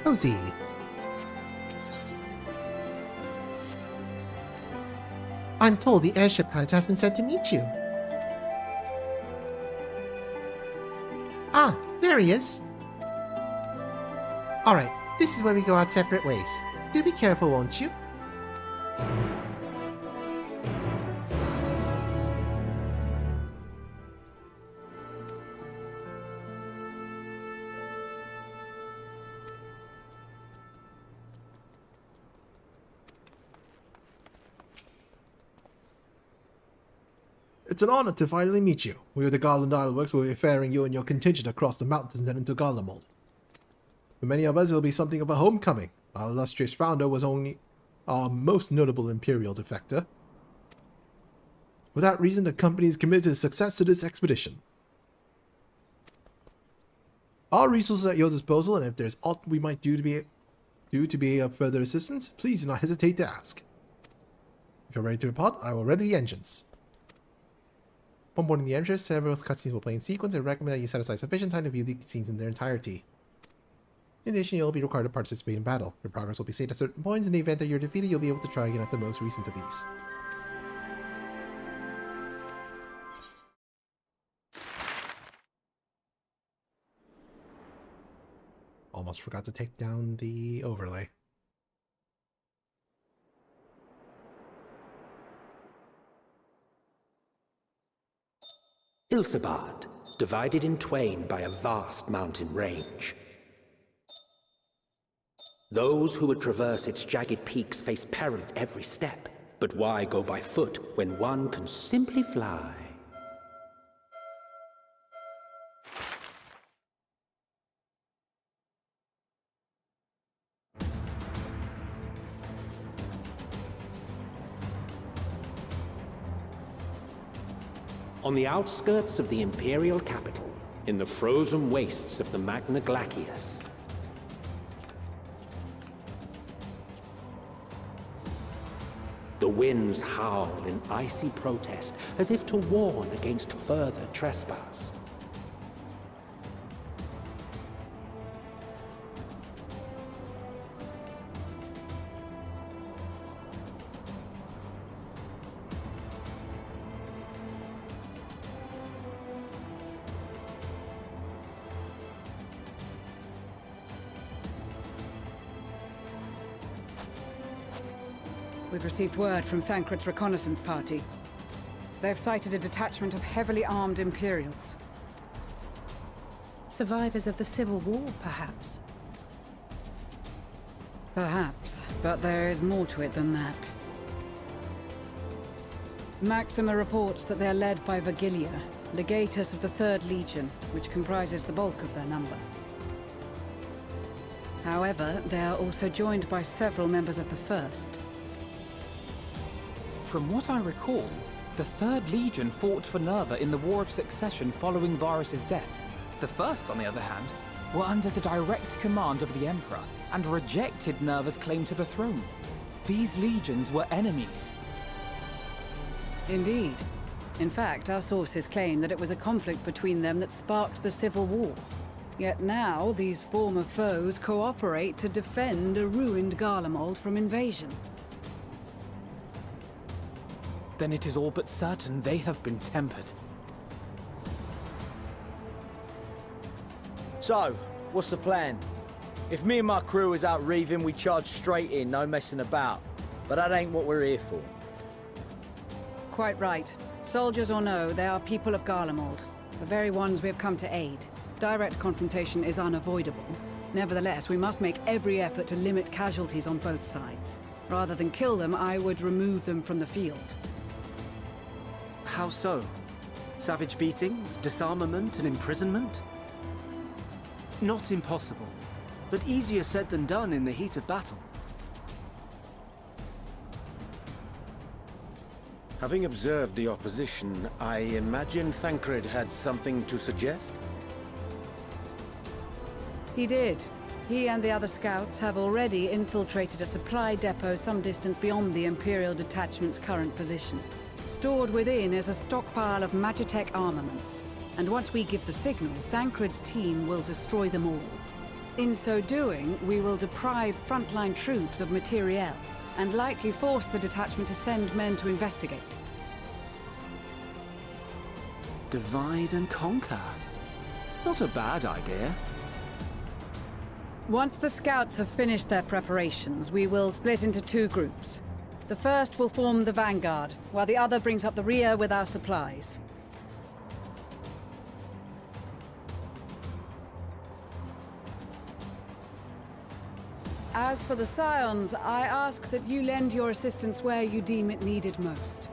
Cozy. I'm told the airship has been sent to meet you. Ah, there he is. Alright, this is where we go our separate ways. Do be careful, won't you? It's an honor to finally meet you. We of the Garland Ironworks will be ferrying you and your contingent across the mountains and into Garlemald. For many of us, it will be something of a homecoming. Our illustrious founder was only our most notable Imperial defector. For that reason, the company is committed to the success of this expedition. Our resources are at your disposal, and if there's aught we might do to be of further assistance, please do not hesitate to ask. If you're ready to depart, I will ready the engines. Upon boarding the engines, several cutscenes will play in sequence, and I recommend that you set aside sufficient time to view the scenes in their entirety. In addition, you'll be required to participate in battle. Your progress will be saved at certain points. In the event that you're defeated, you'll be able to try again at the most recent of these. Almost forgot to take down the overlay. Ilsabad, divided in twain by a vast mountain range. Those who would traverse its jagged peaks face peril at every step. But why go by foot when one can simply fly? On the outskirts of the Imperial capital, in the frozen wastes of the Magna Glacius, the winds howl in icy protest, as if to warn against further trespass. We've received word from Thancred's reconnaissance party. They've sighted a detachment of heavily armed Imperials. Survivors of the Civil War, perhaps? Perhaps, but there is more to it than that. Maxima reports that they're led by Virgilia, legatus of the 3rd Legion, which comprises the bulk of their number. However, they are also joined by several members of the 1st. From what I recall, the 3rd Legion fought for Nerva in the War of Succession following Varus's death. The 1st, on the other hand, were under the direct command of the Emperor and rejected Nerva's claim to the throne. These legions were enemies. Indeed. In fact, our sources claim that it was a conflict between them that sparked the Civil War. Yet now, these former foes cooperate to defend a ruined Garlemald from invasion. Then it is all but certain they have been tempered. So, what's the plan? If me and my crew is out reaving, we charge straight in, no messing about. But that ain't what we're here for. Quite right. Soldiers or no, they are people of Garlemald, the very ones we have come to aid. Direct confrontation is unavoidable. Nevertheless, we must make every effort to limit casualties on both sides. Rather than kill them, I would remove them from the field. How so? Savage beatings, disarmament, and imprisonment? Not impossible, but easier said than done in the heat of battle. Having observed the opposition, I imagine Thancred had something to suggest? He did. He and the other scouts have already infiltrated a supply depot some distance beyond the Imperial detachment's current position. Stored within is a stockpile of Magitech armaments, and once we give the signal, Thancred's team will destroy them all. In so doing, we will deprive frontline troops of materiel, and likely force the detachment to send men to investigate. Divide and conquer. Not a bad idea. Once the scouts have finished their preparations, we will split into 2 groups. The first will form the vanguard, while the other brings up the rear with our supplies. As for the Scions, I ask that you lend your assistance where you deem it needed most.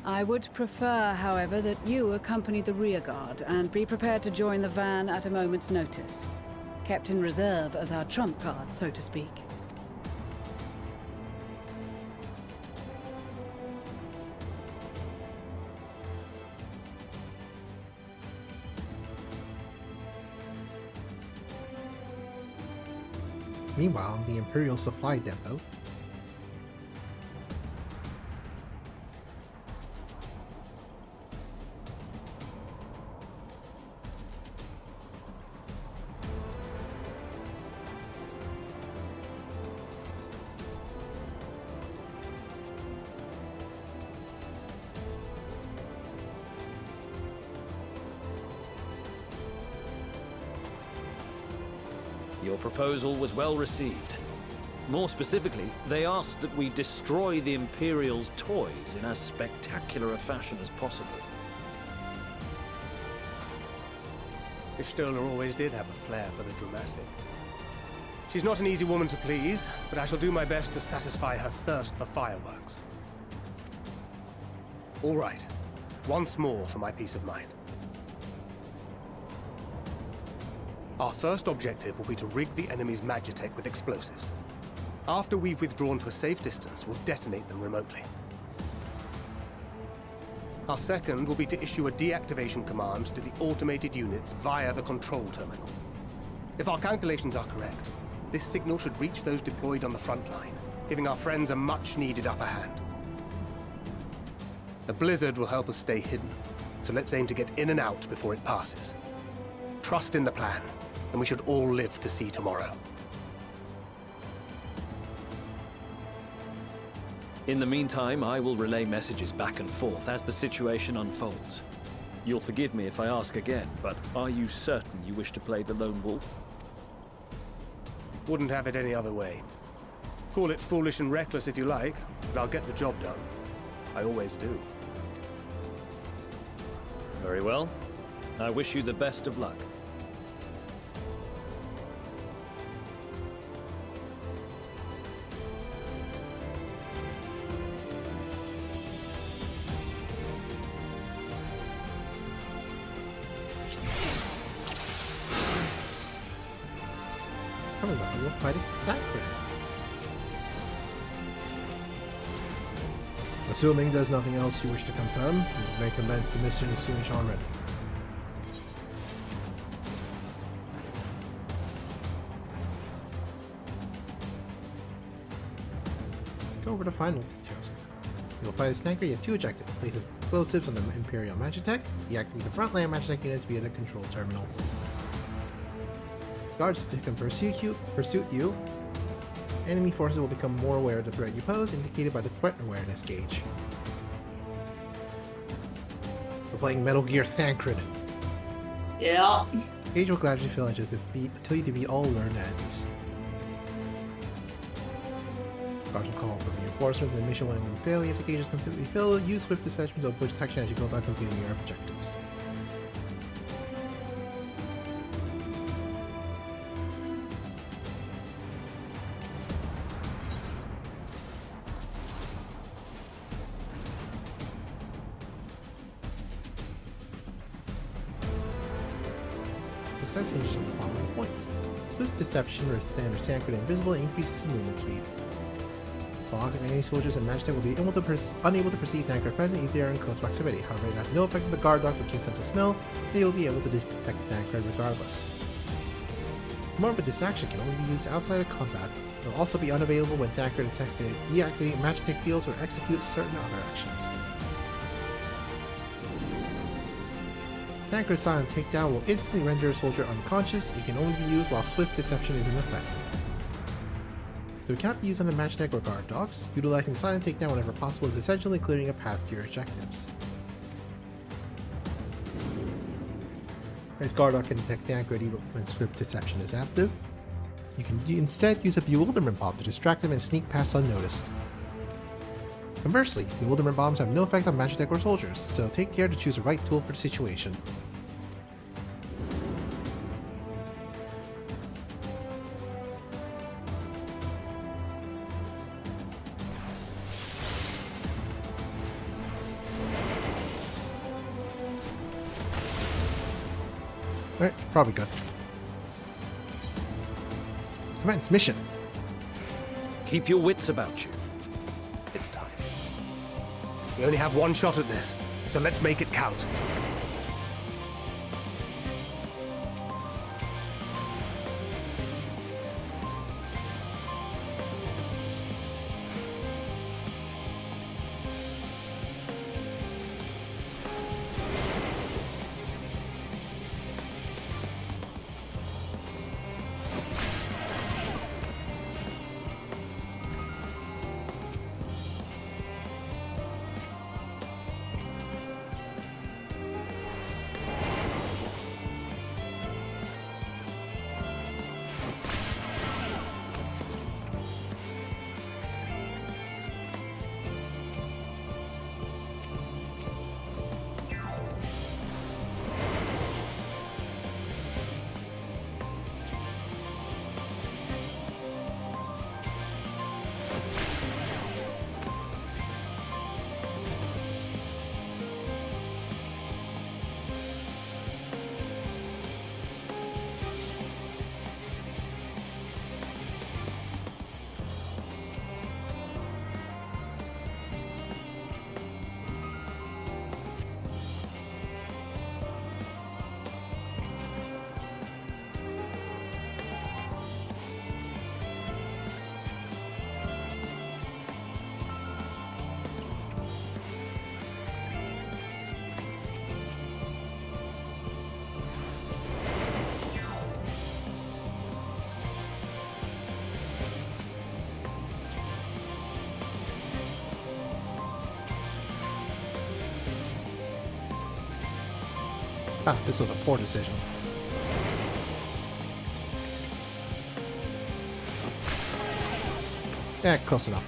I would prefer, however, that you accompany the rearguard and be prepared to join the van at a moment's notice. Kept in reserve as our trump card, so to speak. Meanwhile, the Imperial Supply Depot. Your proposal was well received. More specifically, they asked that we destroy the Imperial's toys in as spectacular a fashion as possible. Ishtola always did have a flair for the dramatic. She's not an easy woman to please, but I shall do my best to satisfy her thirst for fireworks. All right. Once more for my peace of mind. Our first objective will be to rig the enemy's magitech with explosives. After we've withdrawn to a safe distance, we'll detonate them remotely. Our second will be to issue a deactivation command to the automated units via the control terminal. If our calculations are correct, this signal should reach those deployed on the front line, giving our friends a much-needed upper hand. The blizzard will help us stay hidden, so let's aim to get in and out before it passes. Trust in the plan, and we should all live to see tomorrow. In the meantime, I will relay messages back and forth as the situation unfolds. You'll forgive me if I ask again, but are you certain you wish to play the lone wolf? Wouldn't have it any other way. Call it foolish and reckless if you like, but I'll get the job done. I always do. Very well. I wish you the best of luck. You'll fight a Thancred. Assuming there's nothing else you wish to confirm, you may commence the mission as soon as you're ready. Go over the final details. You'll fight a Thancred. You have 2 objectives. Place explosives on the Imperial Magitech. Deactivate the frontline Magitech units via the control terminal. Guards can pursue you. Enemy forces will become more aware of the threat you pose, indicated by the threat awareness gauge. We're playing Metal Gear Thancred. Yeah. Gauge will gradually fill until you defeat all learned enemies. Guards will call for reinforcements, and the mission will end in failure. If the gauge is completely filled, use swift dispatchment to avoid detection as you go about completing your objectives. Success hinges on the following points. Swift deception renders Thancred invisible and increases movement speed. Fog of enemy soldiers and Magitech will be unable to perceive Thancred present if they are in close proximity. However, it has no effect on the guard dogs of keen sense of smell, and they will be able to detect Thancred regardless. More but this action can only be used outside of combat. It will also be unavailable when Thancred detects to deactivate Magitech fields or execute certain other actions. Thancred's silent takedown will instantly render a soldier unconscious. It can only be used while swift deception is in effect. Though it cannot be used on the match deck or guard dogs, utilizing silent takedown whenever possible is essentially clearing a path to your objectives. As guard dog can detect Thancred even when swift deception is active. You can instead use a bewilderment bomb to distract them and sneak past unnoticed. Conversely, bewilderment bombs have no effect on magic deck or soldiers, so take care to choose the right tool for the situation. Alright, probably good. Commence mission. Keep your wits about you. It's time. We only have one shot at this, so let's make it count. Ah, this was a poor decision. Yeah, close enough.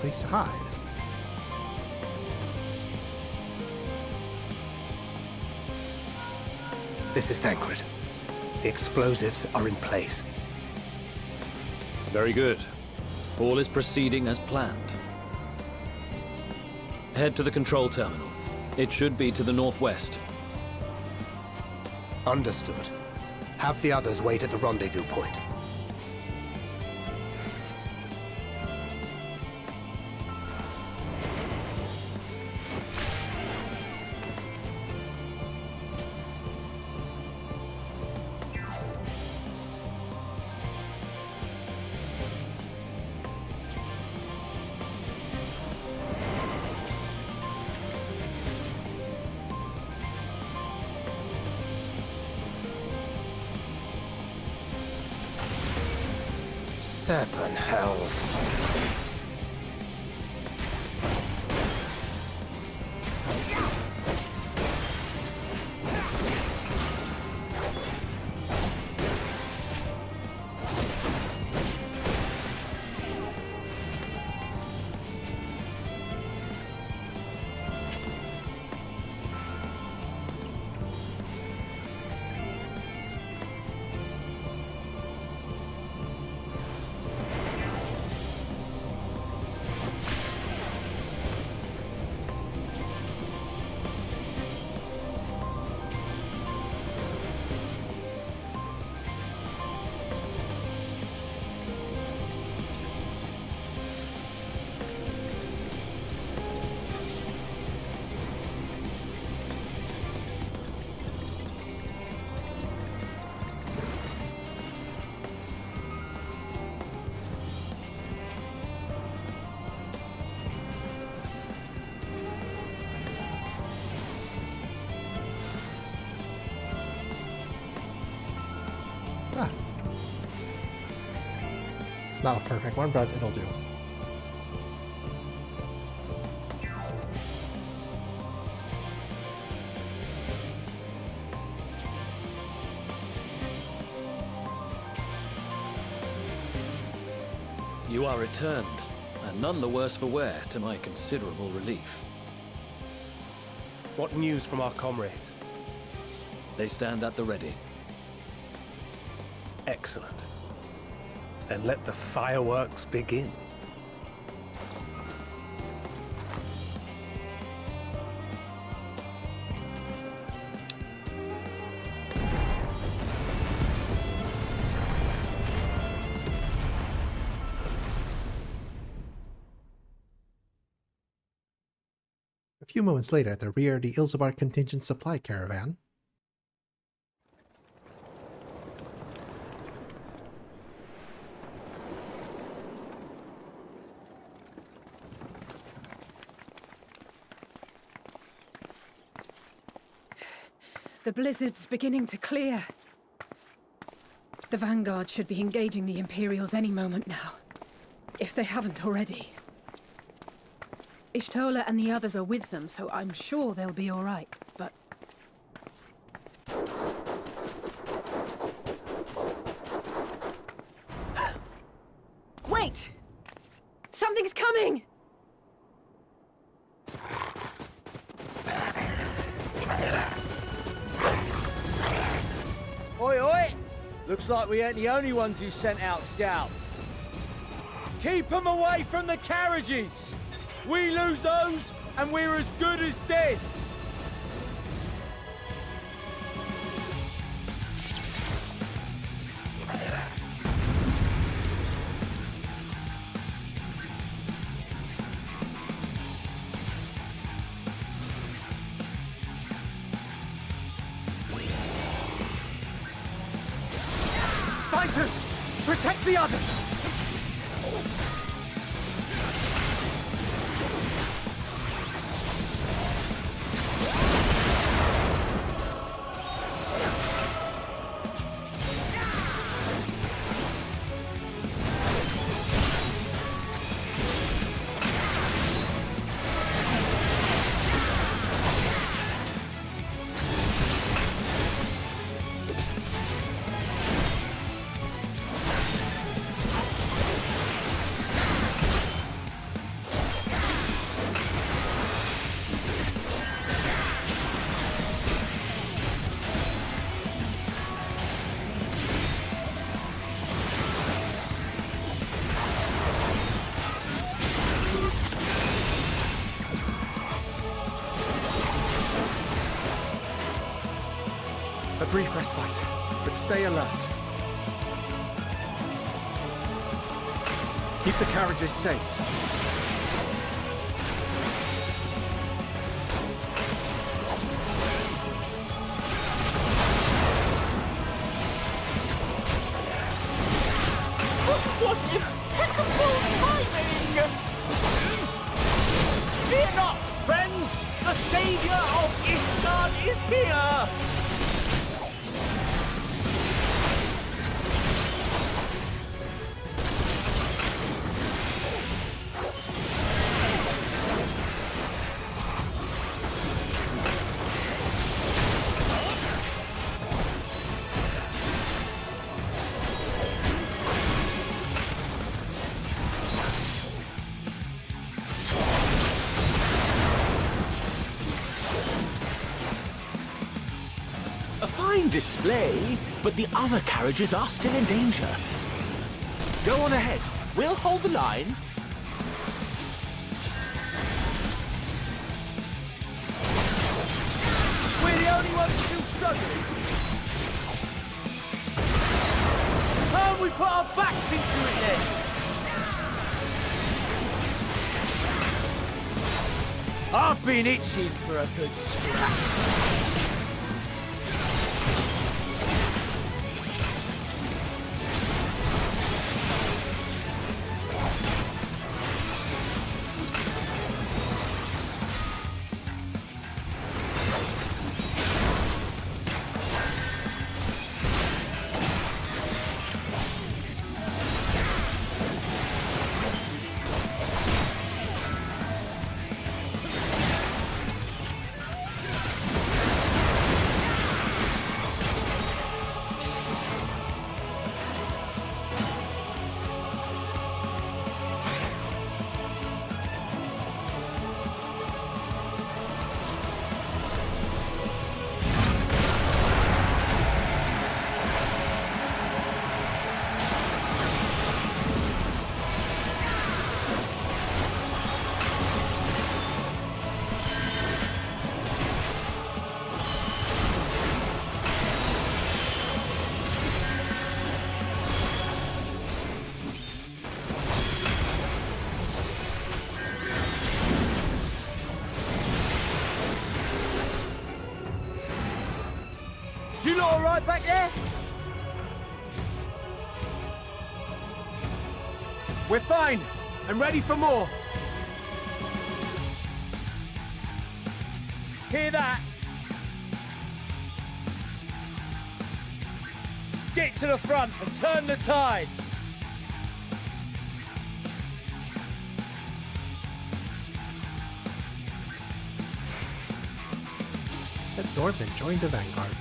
Place to hide. This is Thancred. The explosives are in place. Very good. All is proceeding as planned. Head to the control terminal. It should be to the northwest. Understood. Have the others wait at the rendezvous point. 7 hells. Ah. Not a perfect one, but it'll do. You are returned, and none the worse for wear, to my considerable relief. What news from our comrades? They stand at the ready. Excellent. Then let the fireworks begin. A few moments later, at the rear of the Ilzabar contingent supply caravan. The blizzard's beginning to clear. The Vanguard should be engaging the Imperials any moment now, if they haven't already. Ishtola and the others are with them, so I'm sure they'll be all right, but... Wait! Something's coming! Oi, oi! Looks like we ain't the only ones who sent out scouts. Keep them away from the carriages! We lose those, and we're as good as dead! Fighters! Protect the others! A brief respite, but stay alert. Keep the carriages safe. What impeccable timing! Fear not, friends! The savior of Ishgard is here! fine display, but the other carriages are still in danger. Go on ahead. We'll hold the line. We're the only ones still struggling. Time we put our backs into it then. I've been itching for a good scrap. You lot all right back there? We're fine and ready for more. Hear that? Get to the front and turn the tide. Head north and join the vanguard.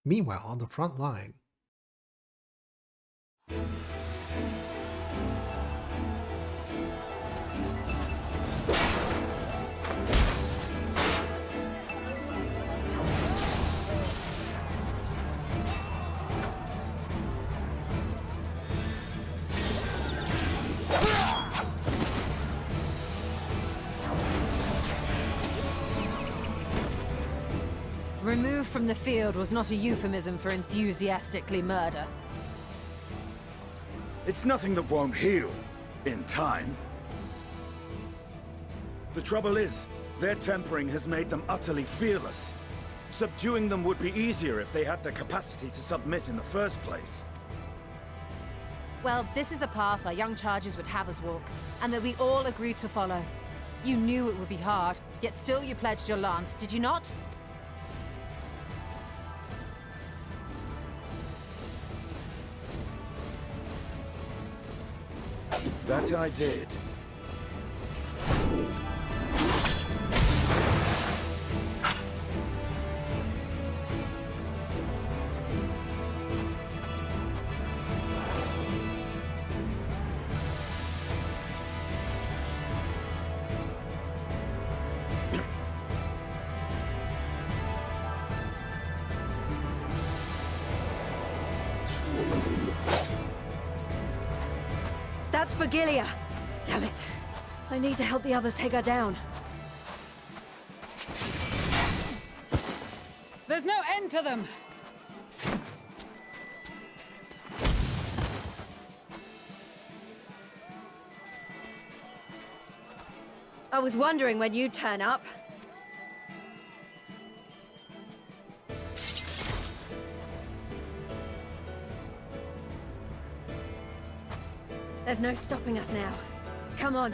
Meanwhile, on the front line, Removed from the field was not a euphemism for enthusiastically murder. It's nothing that won't heal in time. The trouble is, their tempering has made them utterly fearless. Subduing them would be easier if they had the capacity to submit in the first place. Well, this is the path our young charges would have us walk, and that we all agreed to follow. You knew it would be hard, yet still you pledged your lance, did you not? That I did. That's Vigilia! Damn it. I need to help the others take her down. There's no end to them! I was wondering when you'd turn up. There's no stopping us now. Come on,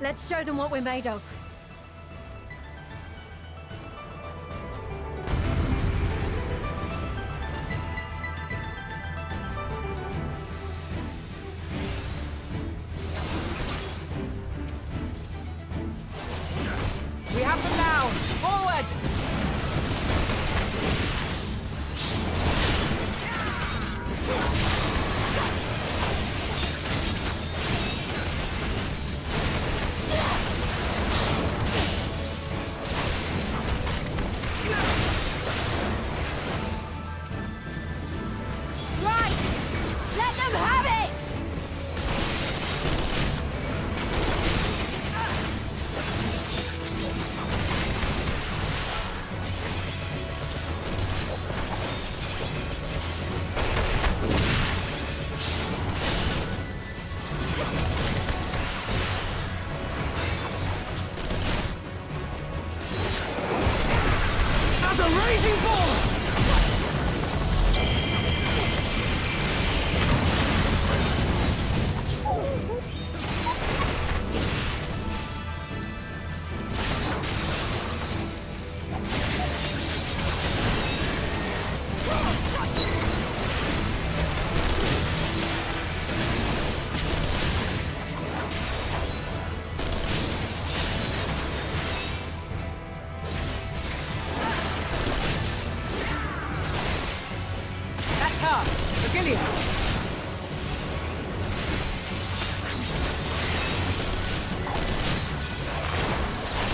let's show them what we're made of. We have them now! Forward! Here!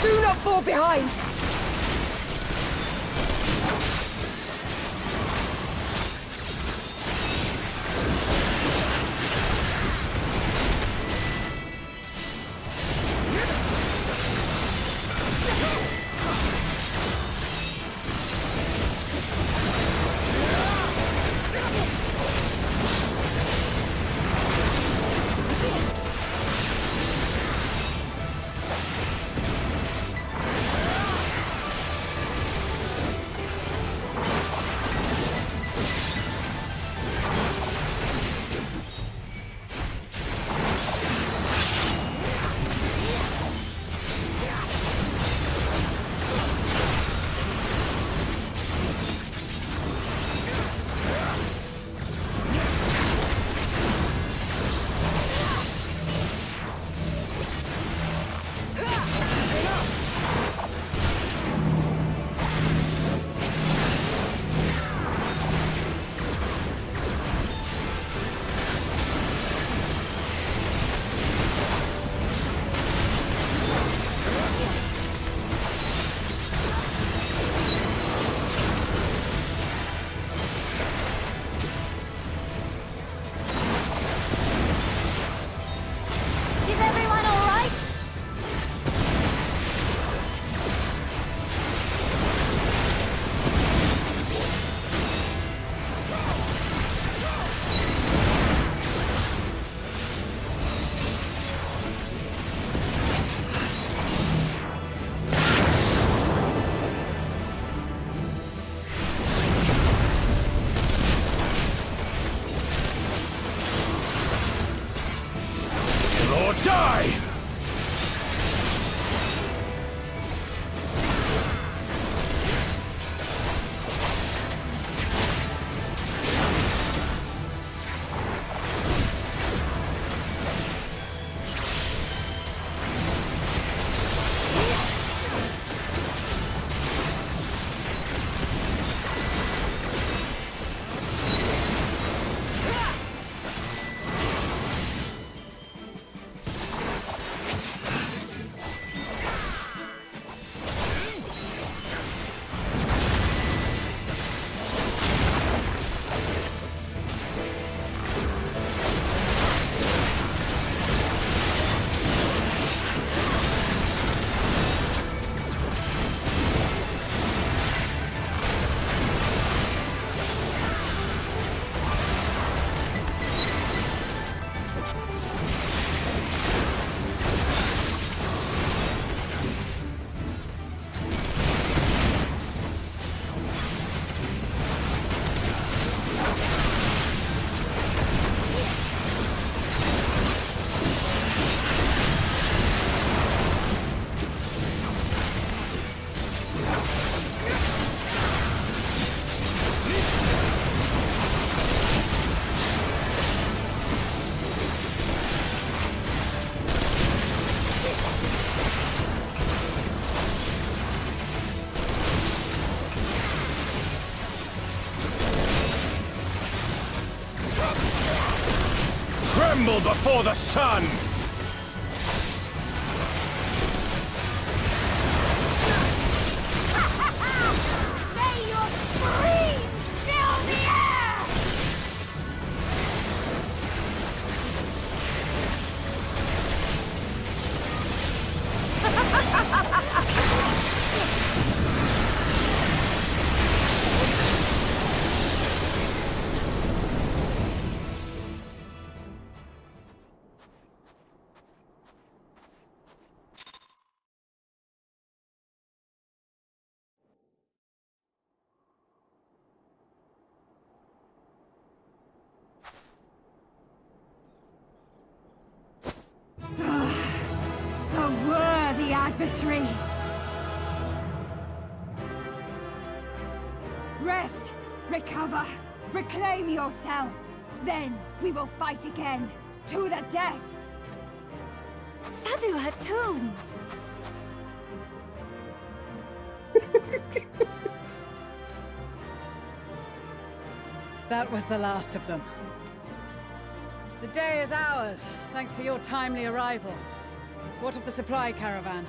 Do not fall behind! Tremble before the sun! May your screams fill the air! A worthy adversary! Rest, recover, reclaim yourself. Then we will fight again, to the death! Sadu Hatun! That was the last of them. The day is ours, thanks to your timely arrival. What of the supply caravan?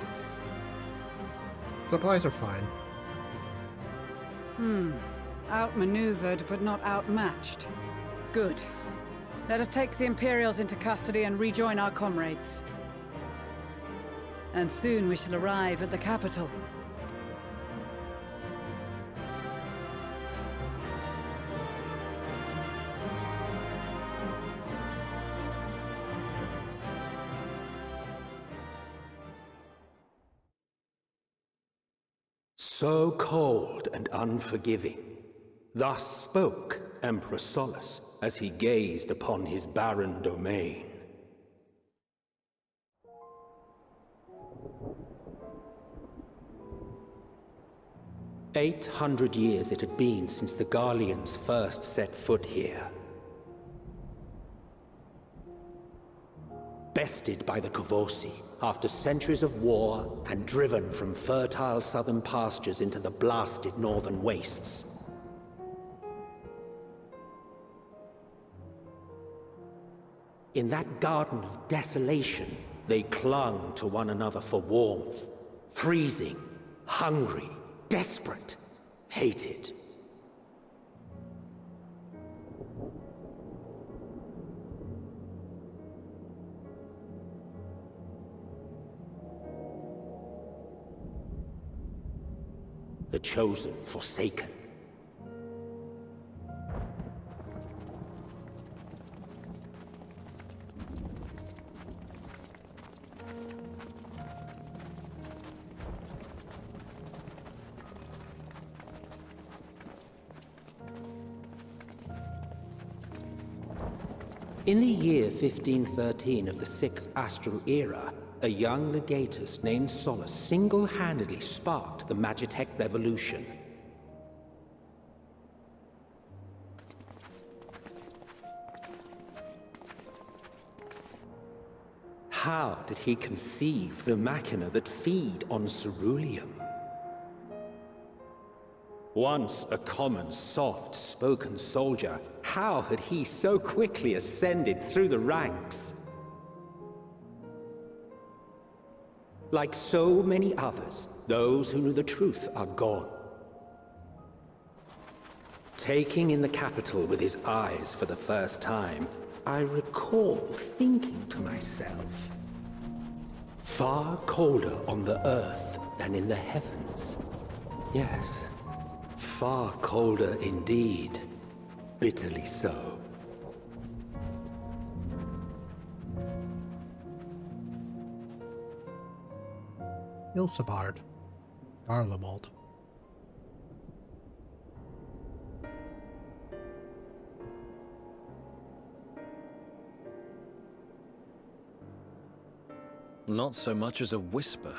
Supplies are fine. Outmaneuvered, but not outmatched. Good. Let us take the Imperials into custody and rejoin our comrades. And soon we shall arrive at the capital. So cold and unforgiving. Thus spoke Emperor Solus as he gazed upon his barren domain. "800 years it had been since the Garleans first set foot here. Bested by the Kavosi after centuries of war and driven from fertile southern pastures into the blasted northern wastes. In that garden of desolation, they clung to one another for warmth, freezing, hungry, desperate, hated. The chosen forsaken. In the year 1513 of the 6th Astral Era, a young legatus named Solus single-handedly sparked the Magitech Revolution. How did he conceive the machina that feed on ceruleum? Once a common, soft-spoken soldier, how had he so quickly ascended through the ranks? Like so many others, those who knew the truth are gone. Taking in the capital with his eyes for the first time, I recall thinking to myself, far colder on the earth than in the heavens. Yes, far colder indeed, bitterly so. Ilsabard. Garlemald. Not so much as a whisper.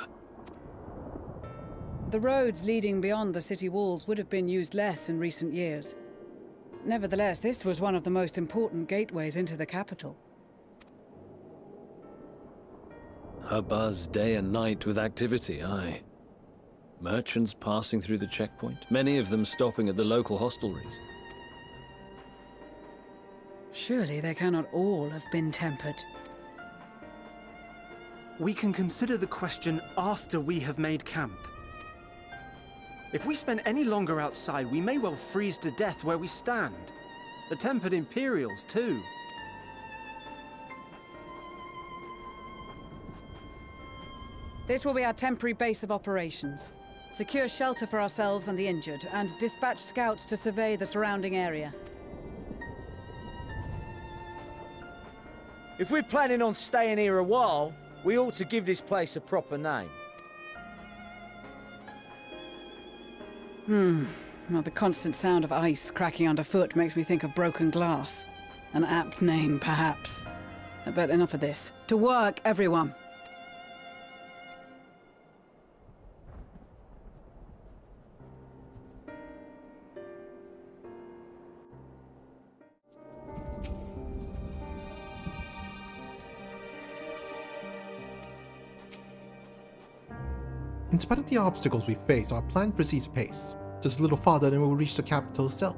The roads leading beyond the city walls would have been used less in recent years. Nevertheless, this was one of the most important gateways into the capital. A buzz day and night with activity, aye. Merchants passing through the checkpoint, many of them stopping at the local hostelries. Surely they cannot all have been tempered. We can consider the question after we have made camp. If we spend any longer outside, we may well freeze to death where we stand. The tempered Imperials, too. This will be our temporary base of operations. Secure shelter for ourselves and the injured, and dispatch scouts to survey the surrounding area. If we're planning on staying here a while, we ought to give this place a proper name. Well, the constant sound of ice cracking underfoot makes me think of broken glass. An apt name, perhaps. But enough of this. To work, everyone! In spite of the obstacles we face, our plan proceeds apace. Just a little farther and we will reach the capital itself.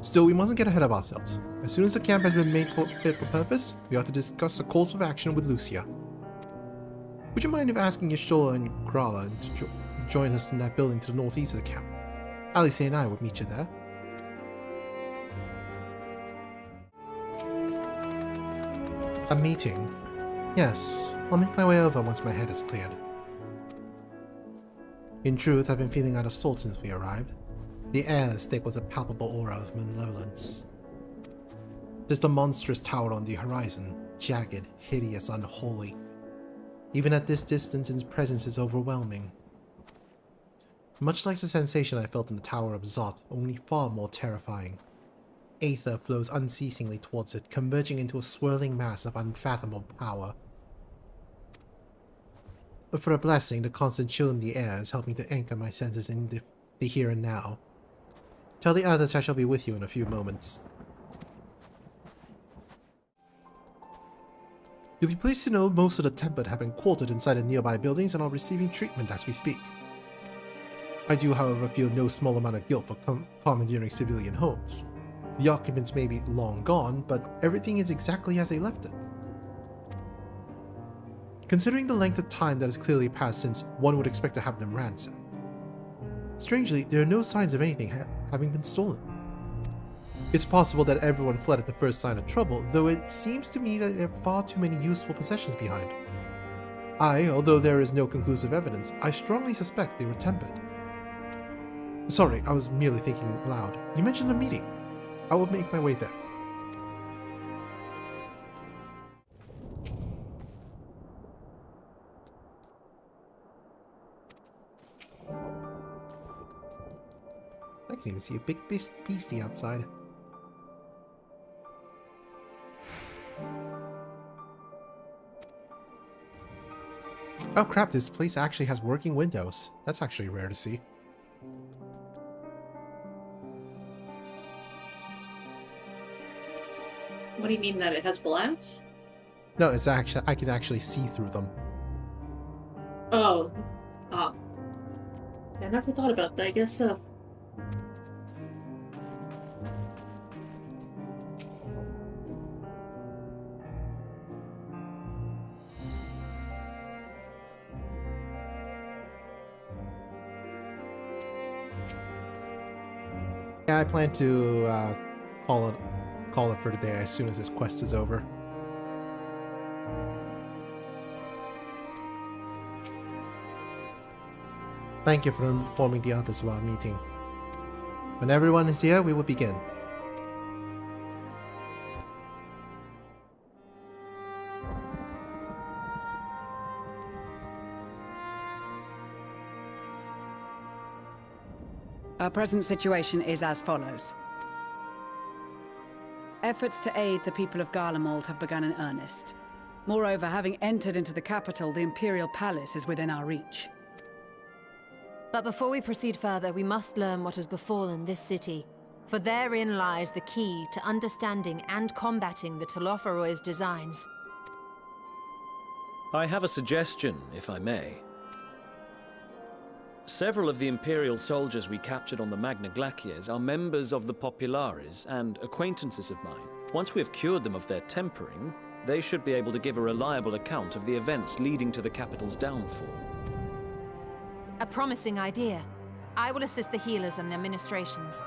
Still, we mustn't get ahead of ourselves. As soon as the camp has been made fit for purpose, we ought to discuss the course of action with Lucia. Would you mind if asking Yashola and Grala to join us in that building to the northeast of the camp? Alice and I would meet you there. A meeting? Yes, I'll make my way over once my head is cleared. In truth, I've been feeling out of sorts since we arrived. The air is thick with a palpable aura of malevolence. There's the monstrous tower on the horizon, jagged, hideous, unholy. Even at this distance, its presence is overwhelming. Much like the sensation I felt in the Tower of Zot, only far more terrifying. Aether flows unceasingly towards it, converging into a swirling mass of unfathomable power. But for a blessing, the constant chill in the air has helped me to anchor my senses in the here and now. Tell the others I shall be with you in a few moments. You'll be pleased to know most of the Tempered have been quartered inside the nearby buildings and are receiving treatment as we speak. I do, however, feel no small amount of guilt for commandeering civilian homes. The occupants may be long gone, but everything is exactly as they left it. Considering the length of time that has clearly passed since, one would expect to have them ransacked. Strangely, there are no signs of anything having been stolen. It's possible that everyone fled at the first sign of trouble, though it seems to me that there are far too many useful possessions behind. Although there is no conclusive evidence, I strongly suspect they were Tempered. Sorry, I was merely thinking aloud. You mentioned the meeting. I will make my way there. I can even see a big beastie outside. Oh crap, this place actually has working windows. That's actually rare to see. What do you mean that it has glass? No, it's actually, I can actually see through them. Oh. Ah. I never thought about that, I guess so. Yeah, I plan to call it for today as soon as this quest is over. Thank you for informing the others of our meeting. When everyone is here, we will begin. Our present situation is as follows. Efforts to aid the people of Garlemald have begun in earnest. Moreover, having entered into the capital, the Imperial Palace is within our reach. But before we proceed further, we must learn what has befallen this city. For therein lies the key to understanding and combating the Telophoroi's designs. I have a suggestion, if I may. Several of the Imperial soldiers we captured on the Magna Glaciers are members of the Populares and acquaintances of mine. Once we have cured them of their tempering, they should be able to give a reliable account of the events leading to the capital's downfall. A promising idea. I will assist the healers and their ministrations.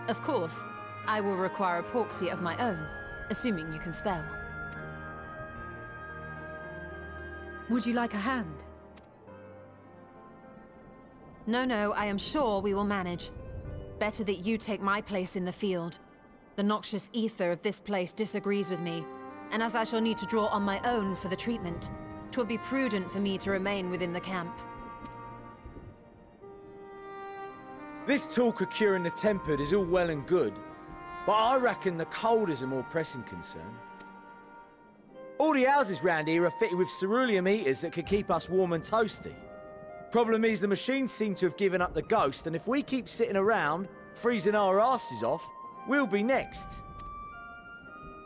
Of course, I will require a proxy of my own, assuming you can spare one. Would you like a hand? No, I am sure we will manage. Better that you take my place in the field. The noxious ether of this place disagrees with me, and as I shall need to draw on my own for the treatment, 'twill be prudent for me to remain within the camp. This talk of curing the Tempered is all well and good, but I reckon the cold is a more pressing concern. All the houses round here are fitted with ceruleum heaters that could keep us warm and toasty. Problem is, the machines seem to have given up the ghost, and if we keep sitting around, freezing our asses off, we'll be next.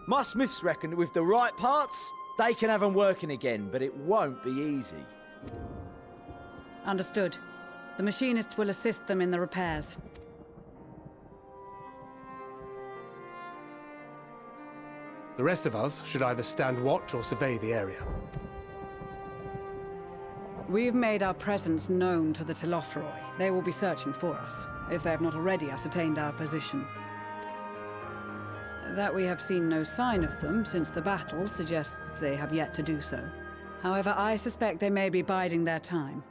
My smiths reckon that with the right parts, they can have them working again, but it won't be easy. Understood. The machinists will assist them in the repairs. The rest of us should either stand watch or survey the area. We've made our presence known to the Telophoroi. They will be searching for us, if they have not already ascertained our position. That we have seen no sign of them since the battle suggests they have yet to do so. However, I suspect they may be biding their time.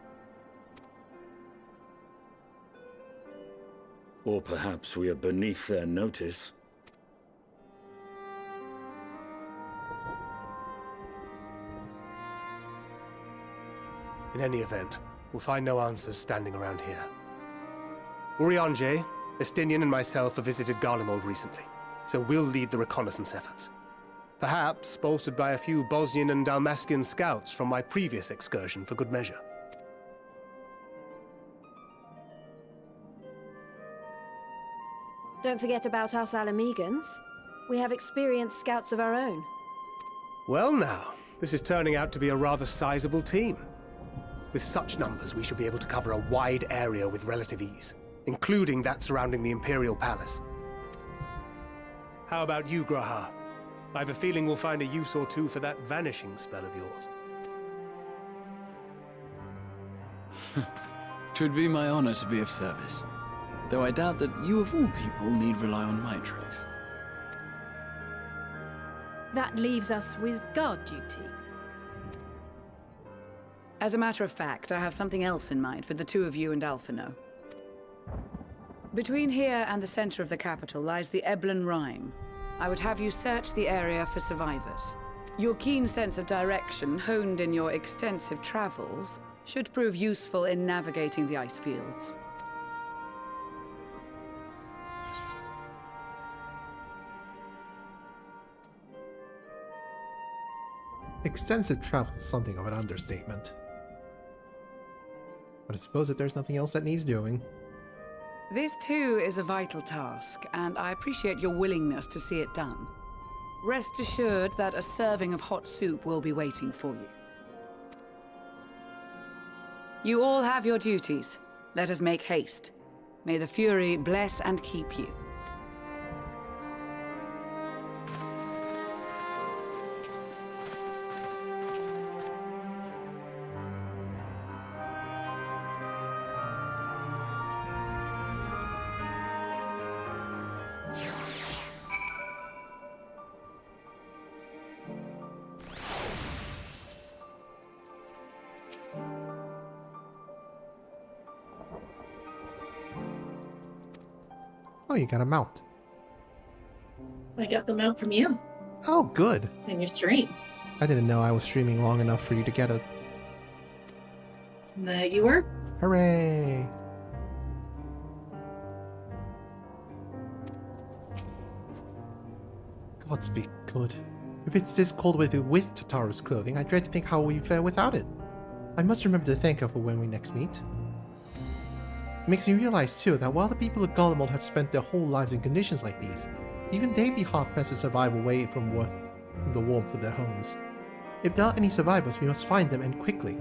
Or perhaps we are beneath their notice. In any event, we'll find no answers standing around here. Urianger, Estinian and myself have visited Garlemald recently, so we'll lead the reconnaissance efforts. Perhaps bolstered by a few Bosnian and Dalmatian scouts from my previous excursion for good measure. Don't forget about us Alamegans. We have experienced scouts of our own. Well now, this is turning out to be a rather sizable team. With such numbers, we should be able to cover a wide area with relative ease, including that surrounding the Imperial Palace. How about you, Graha? I have a feeling we'll find a use or two for that vanishing spell of yours. 'Twould be my honor to be of service. Though I doubt that you of all people need rely on my tricks. That leaves us with guard duty. As a matter of fact, I have something else in mind for the two of you and Alphino. Between here and the center of the capital lies the Eblan Rime. I would have you search the area for survivors. Your keen sense of direction, honed in your extensive travels, should prove useful in navigating the ice fields. Extensive travel is something of an understatement. But I suppose that there's nothing else that needs doing. This too is a vital task, and I appreciate your willingness to see it done. Rest assured that a serving of hot soup will be waiting for you. You all have your duties. Let us make haste. May the Fury bless and keep you. Oh, you got a mount. I got the mount from you. Oh, good. In your stream. I didn't know I was streaming long enough for you to get it. That you were? Hooray! Gods be good. If it's this cold with Tataru's clothing, I dread to think how we fare without it. I must remember to thank her for when we next meet. It makes me realize too that while the people of Garlemald have spent their whole lives in conditions like these, even they'd be hard-pressed to survive away from the warmth of their homes. If there are any survivors, we must find them, and quickly.